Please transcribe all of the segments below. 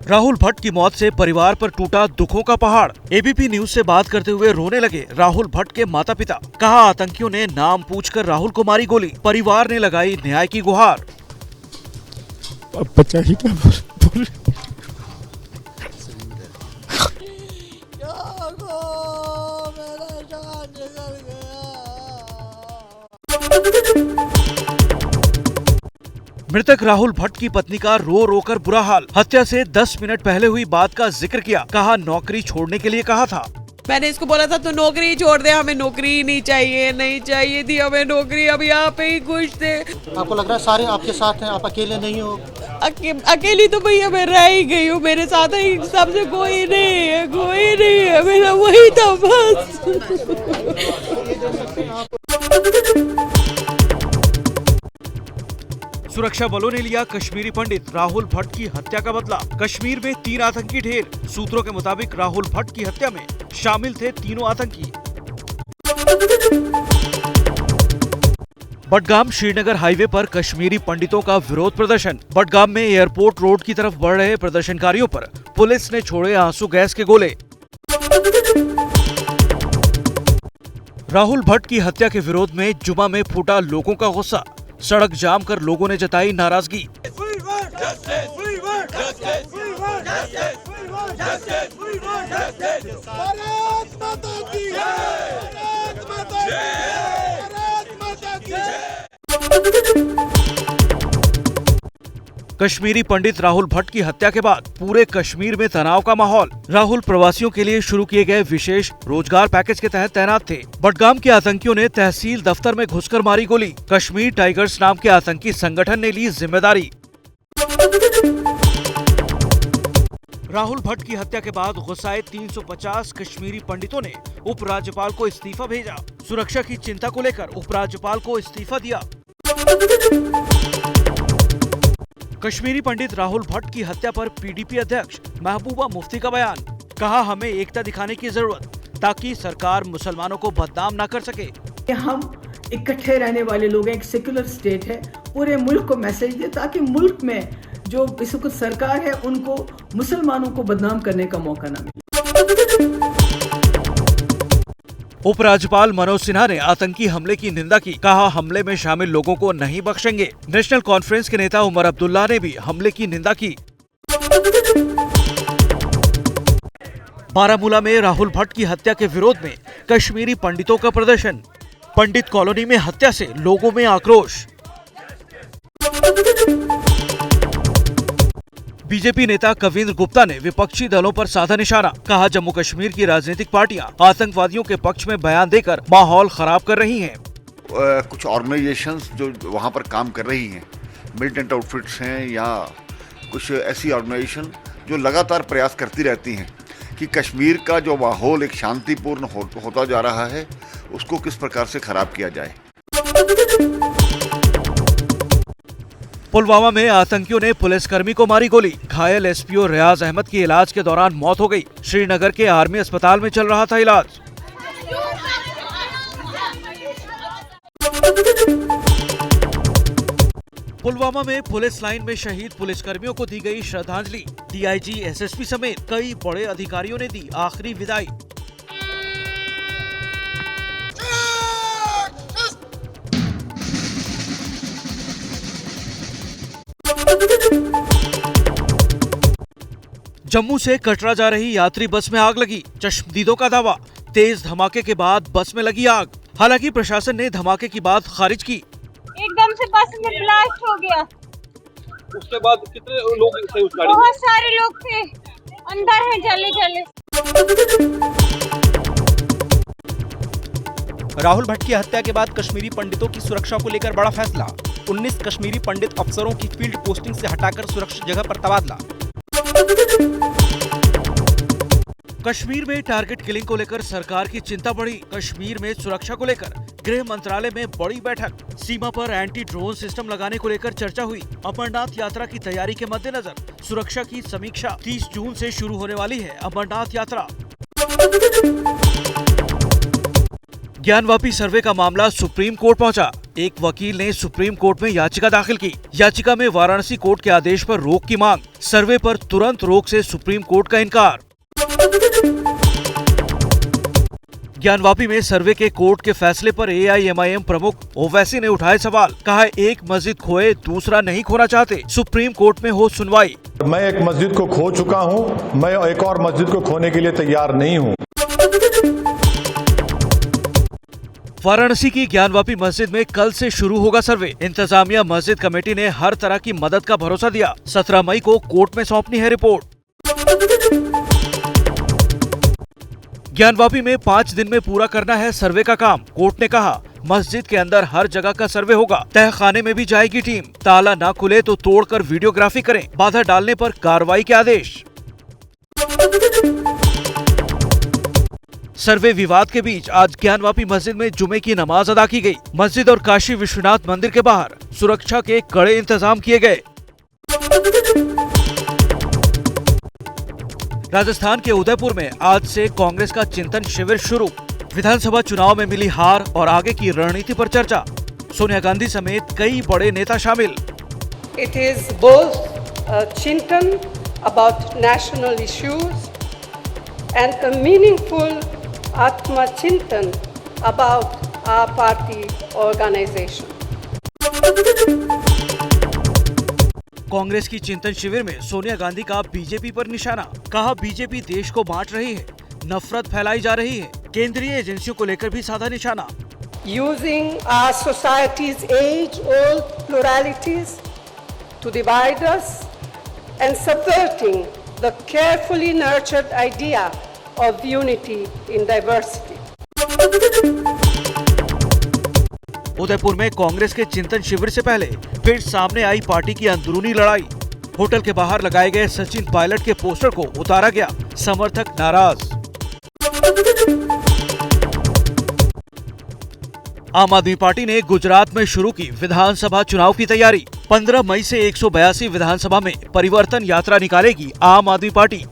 राहुल भट्ट की मौत से परिवार पर टूटा दुखों का पहाड़। एबीपी न्यूज से बात करते हुए रोने लगे राहुल भट्ट के माता पिता। कहा, आतंकियों ने नाम पूछकर राहुल को मारी गोली। परिवार ने लगाई न्याय की गुहार। बच्चा ही क्या बोल मृतक राहुल भट्ट की पत्नी का रो रो कर बुरा हाल। हत्या से 10 मिनट पहले हुई बात का जिक्र किया। कहा, नौकरी छोड़ने के लिए कहा था। मैंने इसको बोला था तो नौकरी छोड़ दे, हमें नौकरी नहीं चाहिए थी हमें नौकरी, अब यहाँ पे ही खुश थे। आपको लग रहा है सारे आपके साथ हैं, आप अकेले नहीं हो? अकेली तो भैया मैं रह ही गई हूँ, मेरे साथ ही सबसे कोई नहीं है, मेरा वही था बस। सुरक्षा बलों ने लिया कश्मीरी पंडित राहुल भट्ट की हत्या का बदला। कश्मीर में 3 आतंकी ढेर। सूत्रों के मुताबिक राहुल भट्ट की हत्या में शामिल थे तीनों आतंकी। बडगाम श्रीनगर हाईवे पर कश्मीरी पंडितों का विरोध प्रदर्शन। बडगाम में एयरपोर्ट रोड की तरफ बढ़ रहे प्रदर्शनकारियों पर पुलिस ने छोड़े आंसू गैस के गोले। राहुल भट्ट की हत्या के विरोध में जुमा में फूटा लोगों का गुस्सा। सड़क जाम कर लोगों ने जताई नाराजगी। कश्मीरी पंडित राहुल भट्ट की हत्या के बाद पूरे कश्मीर में तनाव का माहौल। राहुल प्रवासियों के लिए शुरू किए गए विशेष रोजगार पैकेज के तहत तैनात थे। बडगाम के आतंकियों ने तहसील दफ्तर में घुसकर मारी गोली। कश्मीर टाइगर्स नाम के आतंकी संगठन ने ली जिम्मेदारी। राहुल भट्ट की हत्या के बाद गुस्साए 350 कश्मीरी पंडितों ने उपराज्यपाल को इस्तीफा भेजा। सुरक्षा की चिंता को लेकर उपराज्यपाल को इस्तीफा दिया। कश्मीरी पंडित राहुल भट्ट की हत्या पर पीडीपी अध्यक्ष महबूबा मुफ्ती का बयान। कहा, हमें एकता दिखाने की जरूरत ताकि सरकार मुसलमानों को बदनाम न कर सके। हम इकट्ठे रहने वाले लोग हैं, एक सेक्युलर स्टेट है, पूरे मुल्क को मैसेज दे ताकि मुल्क में जो इस वक्त सरकार है उनको मुसलमानों को बदनाम करने का मौका न मिले। उपराज्यपाल मनोज सिन्हा ने आतंकी हमले की निंदा की। कहा, हमले में शामिल लोगों को नहीं बख्शेंगे। नेशनल कॉन्फ्रेंस के नेता उमर अब्दुल्ला ने भी हमले की निंदा की। बारामूला में राहुल भट्ट की हत्या के विरोध में कश्मीरी पंडितों का प्रदर्शन। पंडित कॉलोनी में हत्या से लोगों में आक्रोश। बीजेपी नेता कविंद्र गुप्ता ने विपक्षी दलों पर साधा निशाना। कहा, जम्मू कश्मीर की राजनीतिक पार्टियां आतंकवादियों के पक्ष में बयान देकर माहौल खराब कर रही हैं। कुछ ऑर्गेनाइजेशंस जो वहां पर काम कर रही हैं, मिलिटेंट आउटफिट्स हैं या कुछ ऐसी ऑर्गेनाइजेशन जो लगातार प्रयास करती रहती हैं कि कश्मीर का जो माहौल एक शांतिपूर्ण होता जा रहा है उसको किस प्रकार से खराब किया जाए। पुलवामा में आतंकियों ने पुलिसकर्मी को मारी गोली। घायल एसपीओ रियाज अहमद की इलाज के दौरान मौत हो गई। श्रीनगर के आर्मी अस्पताल में चल रहा था इलाज। पुलवामा में पुलिस लाइन में शहीद पुलिसकर्मियों को दी गई श्रद्धांजलि। डीआईजी, एसएसपी समेत कई बड़े अधिकारियों ने दी आखिरी विदाई। जम्मू से कटरा जा रही यात्री बस में आग लगी। चश्मदीदों का दावा, तेज धमाके के बाद बस में लगी आग। हालांकि प्रशासन ने धमाके की बात खारिज की। एकदम से बस में ब्लास्ट हो गया। उसके बाद कितने लोग थे उस गाड़ी में? बहुत सारे लोग थे, अंदर है जले। राहुल भट्ट की हत्या के बाद कश्मीरी पंडितों की सुरक्षा को लेकर बड़ा फैसला। 19 कश्मीरी पंडित अफसरों की फील्ड पोस्टिंग से हटाकर सुरक्षित जगह पर तबादला। कश्मीर में टारगेट किलिंग को लेकर सरकार की चिंता बढ़ी। कश्मीर में सुरक्षा को लेकर गृह मंत्रालय में बड़ी बैठक। सीमा पर एंटी ड्रोन सिस्टम लगाने को लेकर चर्चा हुई। अमरनाथ यात्रा की तैयारी के मद्देनजर सुरक्षा की समीक्षा। 30 जून से शुरू होने वाली है अमरनाथ यात्रा। ज्ञानवापी सर्वे का मामला सुप्रीम कोर्ट पहुंचा। एक वकील ने सुप्रीम कोर्ट में याचिका दाखिल की। याचिका में वाराणसी कोर्ट के आदेश पर रोक की मांग, सर्वे पर तुरंत रोक से सुप्रीम कोर्ट का इनकार। ज्ञानवापी में सर्वे के कोर्ट के फैसले पर AIMIM प्रमुख ओवैसी ने उठाए सवाल। कहा, एक मस्जिद खोए दूसरा नहीं खोना चाहते, सुप्रीम कोर्ट में हो सुनवाई। मैं एक मस्जिद को खो चुका हूं, मैं एक और मस्जिद को खोने के लिए तैयार नहीं हूं। वाराणसी की ज्ञानवापी मस्जिद में कल से शुरू होगा सर्वे। इंतजामिया मस्जिद कमेटी ने हर तरह की मदद का भरोसा दिया। 17 मई को कोर्ट में सौंपनी है रिपोर्ट। ज्ञानवापी में 5 दिन में पूरा करना है सर्वे का काम। कोर्ट ने कहा, मस्जिद के अंदर हर जगह का सर्वे होगा। तहखाने में भी जाएगी टीम। ताला ना खुले तो तोड़कर वीडियोग्राफी करें। बाधा डालने पर कार्रवाई के आदेश। सर्वे विवाद के बीच आज ज्ञानवापी मस्जिद में जुमे की नमाज अदा की गई। मस्जिद और काशी विश्वनाथ मंदिर के बाहर सुरक्षा के कड़े इंतजाम किए गए। राजस्थान के उदयपुर में आज से कांग्रेस का चिंतन शिविर शुरू। विधानसभा चुनाव में मिली हार और आगे की रणनीति पर चर्चा। सोनिया गांधी समेत कई बड़े नेता शामिल। It is both a chintan about national issues and a meaningful Atma Chintan about our party organization. Congress की चिंतन शिविर में सोनिया गांधी का बीजेपी पर निशाना। कहा, बीजेपी देश को बांट रही है, नफरत फैलाई जा रही है। केंद्रीय एजेंसियों को लेकर भी साधा निशाना। Using our society's age-old pluralities to divide us and subverting the carefully nurtured idea of unity in diversity. Udaipur में कांग्रेस के चिंतन शिविर से पहले फिर सामने आई पार्टी की अंदरूनी लड़ाई। होटल के बाहर लगाए गए सचिन पायलट के पोस्टर को उतारा गया, समर्थक नाराज। आम आदमी पार्टी ने गुजरात में शुरू की विधानसभा चुनाव की तैयारी। 15 मई से 182 विधानसभा में परिवर्तन यात्रा निकालेगी आम आदमी पार्टी।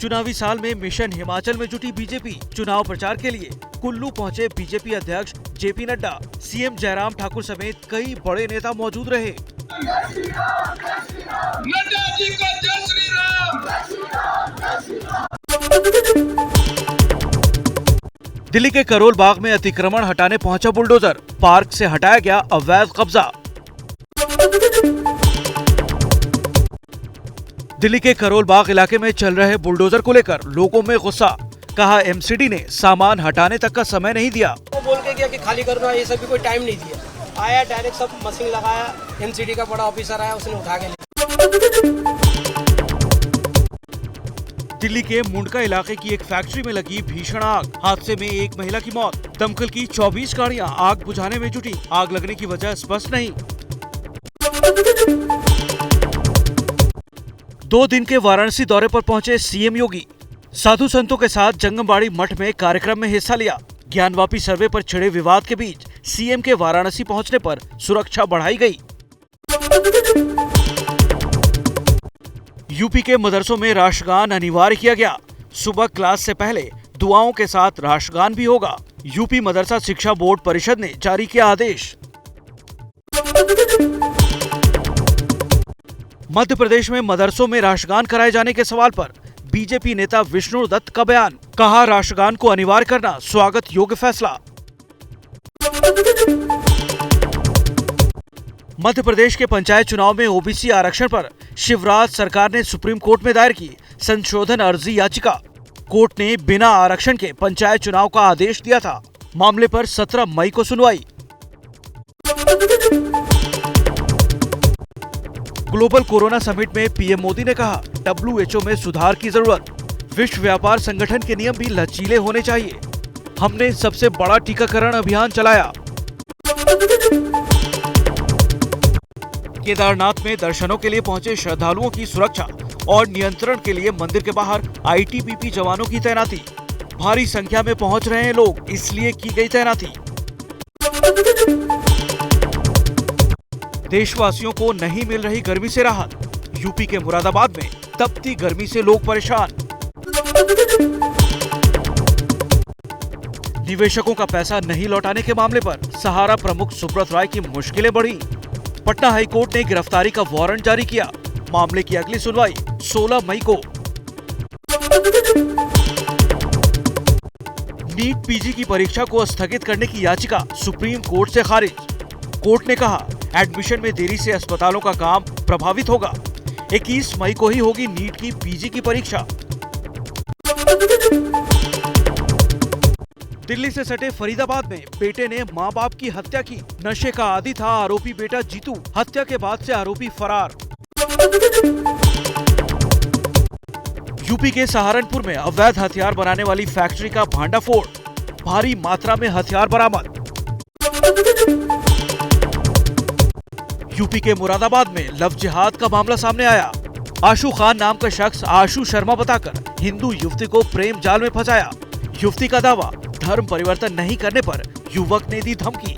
चुनावी साल में मिशन हिमाचल में जुटी बीजेपी। चुनाव प्रचार के लिए कुल्लू पहुंचे बीजेपी अध्यक्ष JP नड्डा। CM जयराम ठाकुर समेत कई बड़े नेता मौजूद रहे। दिल्ली के करोल बाग में अतिक्रमण हटाने पहुंचा बुलडोजर। पार्क से हटाया गया अवैध कब्जा। दिल्ली के करोल बाग इलाके में चल रहे बुलडोजर को लेकर लोगों में गुस्सा। कहा, MCD ने सामान हटाने तक का समय नहीं दिया। वो बोल के गया कि खाली करना, ये सब भी कोई टाइम नहीं दिया। आया डायरेक्ट सब मशीन लगाया, MCD का बड़ा ऑफिसर आया, उसने उठा के लिया। दिल्ली के मुंडका इलाके की एक फैक्ट्री में लगी भीषण आग। हादसे में एक महिला की मौत। दमकल की 24 गाड़ियां आग बुझाने में जुटी। आग लगने की वजह स्पष्ट नहीं। 2 दिन के वाराणसी दौरे पर पहुंचे CM योगी। साधु संतों के साथ जंगमबाड़ी मठ में कार्यक्रम में हिस्सा लिया। ज्ञानवापी सर्वे पर छिड़े विवाद के बीच CM के वाराणसी पहुंचने पर सुरक्षा बढ़ाई गई। यूपी के मदरसों में राष्ट्रगान अनिवार्य किया गया। सुबह क्लास से पहले दुआओं के साथ राष्ट्रगान भी होगा। यूपी मदरसा शिक्षा बोर्ड परिषद ने जारी किया आदेश। मध्य प्रदेश में मदरसों में राष्ट्रगान कराए जाने के सवाल पर बीजेपी नेता विष्णु दत्त का बयान। कहा, राष्ट्रगान को अनिवार्य करना स्वागत योग्य फैसला। मध्य प्रदेश के पंचायत चुनाव में OBC आरक्षण पर शिवराज सरकार ने सुप्रीम कोर्ट में दायर की संशोधन अर्जी याचिका। कोर्ट ने बिना आरक्षण के पंचायत चुनाव का आदेश दिया था। मामले पर 17 मई को सुनवाई। ग्लोबल कोरोना समिट में PM मोदी ने कहा, WHO में सुधार की जरूरत। विश्व व्यापार संगठन के नियम भी लचीले होने चाहिए। हमने सबसे बड़ा टीकाकरण अभियान चलाया। केदारनाथ में दर्शनों के लिए पहुंचे श्रद्धालुओं की सुरक्षा और नियंत्रण के लिए मंदिर के बाहर ITBP जवानों की तैनाती। भारी संख्या में पहुंच रहे हैं लोग, इसलिए की गई तैनाती। देशवासियों को नहीं मिल रही गर्मी से राहत। यूपी के मुरादाबाद में तपती गर्मी से लोग परेशान। निवेशकों का पैसा नहीं लौटाने के मामले पर सहारा प्रमुख सुब्रत राय की मुश्किलें बढ़ी। पटना हाईकोर्ट ने गिरफ्तारी का वारंट जारी किया। मामले की अगली सुनवाई 16 मई को। नीट पीजी की परीक्षा को स्थगित करने की याचिका सुप्रीम कोर्ट से खारिज। कोर्ट ने कहा, एडमिशन में देरी से अस्पतालों का काम प्रभावित होगा। 21 मई को ही होगी नीट की पीजी की परीक्षा। दिल्ली से सटे फरीदाबाद में बेटे ने मां बाप की हत्या की। नशे का आदी था आरोपी बेटा जीतू। हत्या के बाद से आरोपी फरार। यूपी के सहारनपुर में अवैध हथियार बनाने वाली फैक्ट्री का भांडाफोड़। भारी मात्रा में हथियार बरामद। यूपी के मुरादाबाद में लव जिहाद का मामला सामने आया। आशु खान नाम का शख्स आशु शर्मा बताकर हिंदू युवती को प्रेम जाल में फंसाया। युवती का दावा, धर्म परिवर्तन नहीं करने पर युवक ने दी धमकी।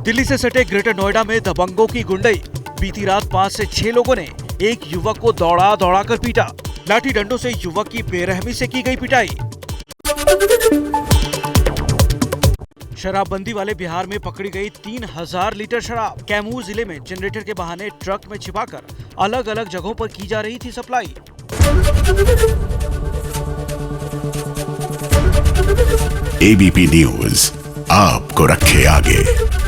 दिल्ली से सटे ग्रेटर नोएडा में दबंगों की गुंडई। बीती रात 5 से 6 लोगों ने एक युवक को दौड़ा कर पीटा। लाठी डंडों से युवक की बेरहमी से की गई पिटाई। शराबबंदी वाले बिहार में पकड़ी गई 3000 लीटर शराब। कैमूर जिले में जनरेटर के बहाने ट्रक में छिपाकर अलग अलग जगहों पर की जा रही थी सप्लाई। एबीपी न्यूज आपको रखे आगे।